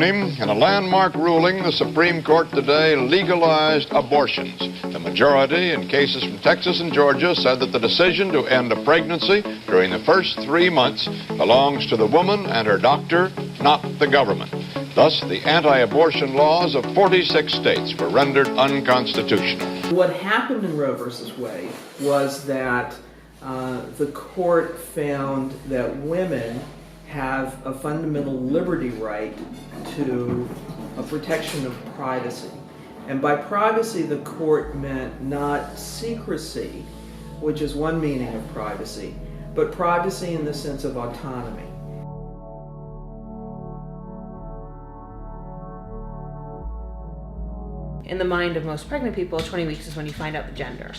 evening, in a landmark ruling, the Supreme Court today legalized abortions. The majority, in cases from Texas and Georgia, said that the decision to end a pregnancy during the first 3 months belongs to the woman and her doctor, not the government. Thus, the anti-abortion laws of 46 states were rendered unconstitutional. What happened in Roe v. Wade was that the court found that women have a fundamental liberty right to a protection of privacy. And by privacy, the court meant not secrecy, which is one meaning of privacy, but privacy in the sense of autonomy. In the mind of most pregnant people, 20 weeks is when you find out the gender.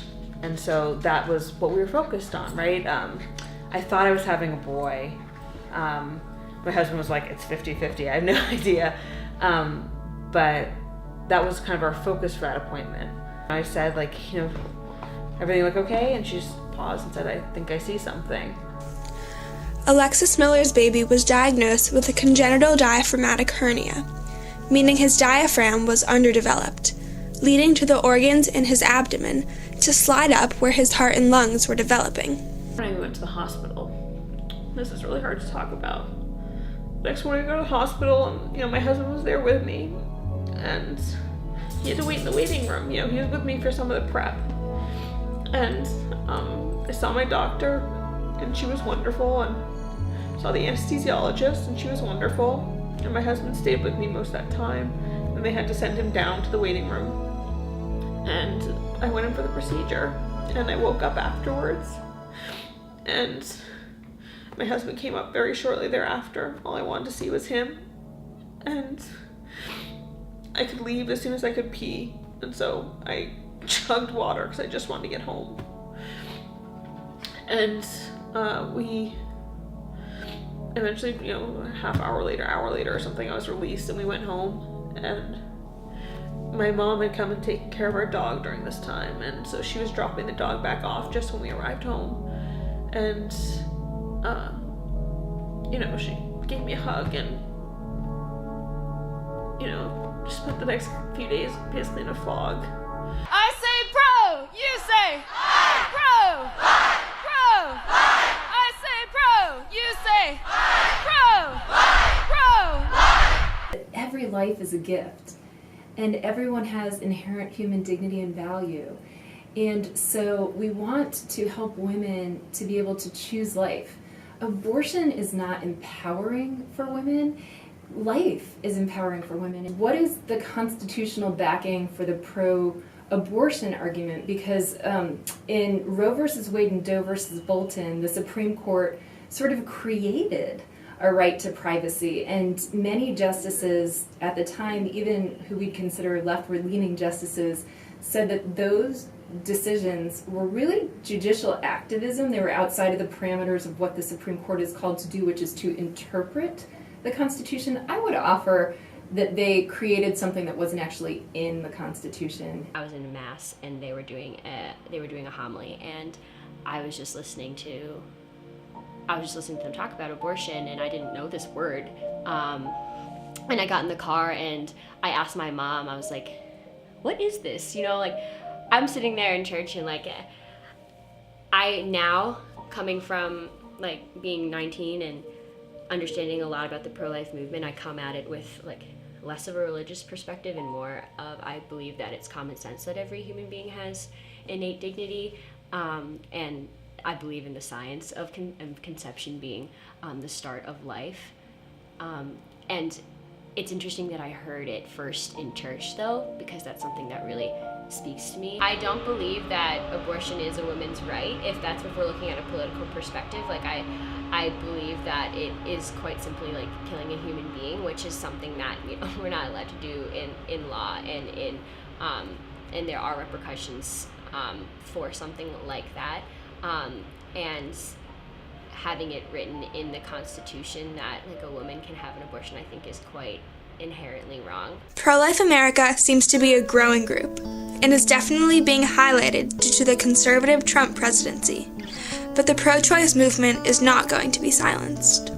And so that was what we were focused on, right? I thought I was having a boy. My husband was like, it's 50-50, I have no idea. But that was kind of our focus for that appointment. I said, everything look okay? And she just paused and said, I think I see something. Alexis Miller's baby was diagnosed with a congenital diaphragmatic hernia, meaning his diaphragm was underdeveloped, leading to the organs in his abdomen to slide up where his heart and lungs were developing. When we went to the hospital, this is really hard to talk about. Next morning I go to the hospital and, my husband was there with me and he had to wait in the waiting room. He was with me for some of the prep. And I saw my doctor and she was wonderful, and saw the anesthesiologist and she was wonderful. And my husband stayed with me most of that time, and they had to send him down to the waiting room. And I went in for the procedure, and I woke up afterwards, and my husband came up very shortly thereafter. All I wanted to see was him, and I could leave as soon as I could pee, and so I chugged water because I just wanted to get home. And we eventually, hour later or something, I was released and we went home, and my mom had come and taken care of our dog during this time, and so she was dropping the dog back off just when we arrived home. And she gave me a hug and just spent the next few days basically in a fog. I say pro, you say pro, pro. I say pro, you say pro. Every life is a gift, and everyone has inherent human dignity and value. And so we want to help women to be able to choose life. Abortion is not empowering for women. Life is empowering for women. What is the constitutional backing for the pro-abortion argument? Because in Roe versus Wade and Doe versus Bolton, the Supreme Court sort of created a right to privacy, and many justices at the time, even who we'd consider leftward-leaning justices, said that those decisions were really judicial activism. They were outside of the parameters of what the Supreme Court is called to do, which is to interpret the Constitution. I would offer that they created something that wasn't actually in the Constitution. I was in a mass and they were doing a homily, and I was just listening to them talk about abortion, and I didn't know this word. And I got in the car and I asked my mom, I was like, what is this? I'm sitting there in church, and I now, coming from being 19 and understanding a lot about the pro-life movement, I come at it with less of a religious perspective and more of, I believe that it's common sense that every human being has innate dignity, and I believe in the science of conception being the start of life. And it's interesting that I heard it first in church, though, because that's something that really speaks to me. I don't believe that abortion is a woman's right, if we're looking at a political perspective. I believe that it is quite simply killing a human being, which is something that we're not allowed to do in law, and there are repercussions for something like that. And having it written in the Constitution that a woman can have an abortion, I think, is quite inherently wrong. Pro-Life America seems to be a growing group and is definitely being highlighted due to the conservative Trump presidency. But the pro-choice movement is not going to be silenced.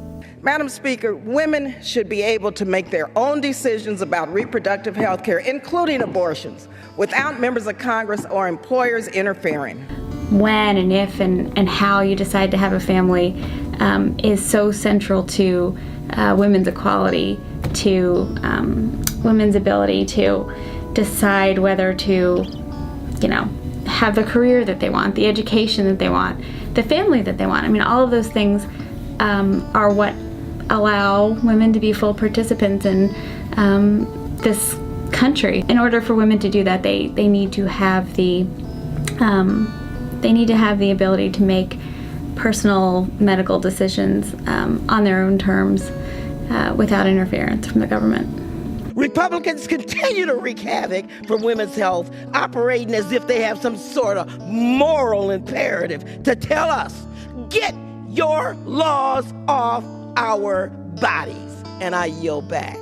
Madam Speaker, women should be able to make their own decisions about reproductive health care, including abortions, without members of Congress or employers interfering. When and if and how you decide to have a family is so central to women's equality, to women's ability to decide whether to, have the career that they want, the education that they want, the family that they want. I mean, all of those things are what allow women to be full participants in this country. In order for women to do that, they need to have the ability to make personal medical decisions on their own terms without interference from the government. Republicans continue to wreak havoc for women's health, operating as if they have some sort of moral imperative to tell us, get your laws off our bodies. And I yield back.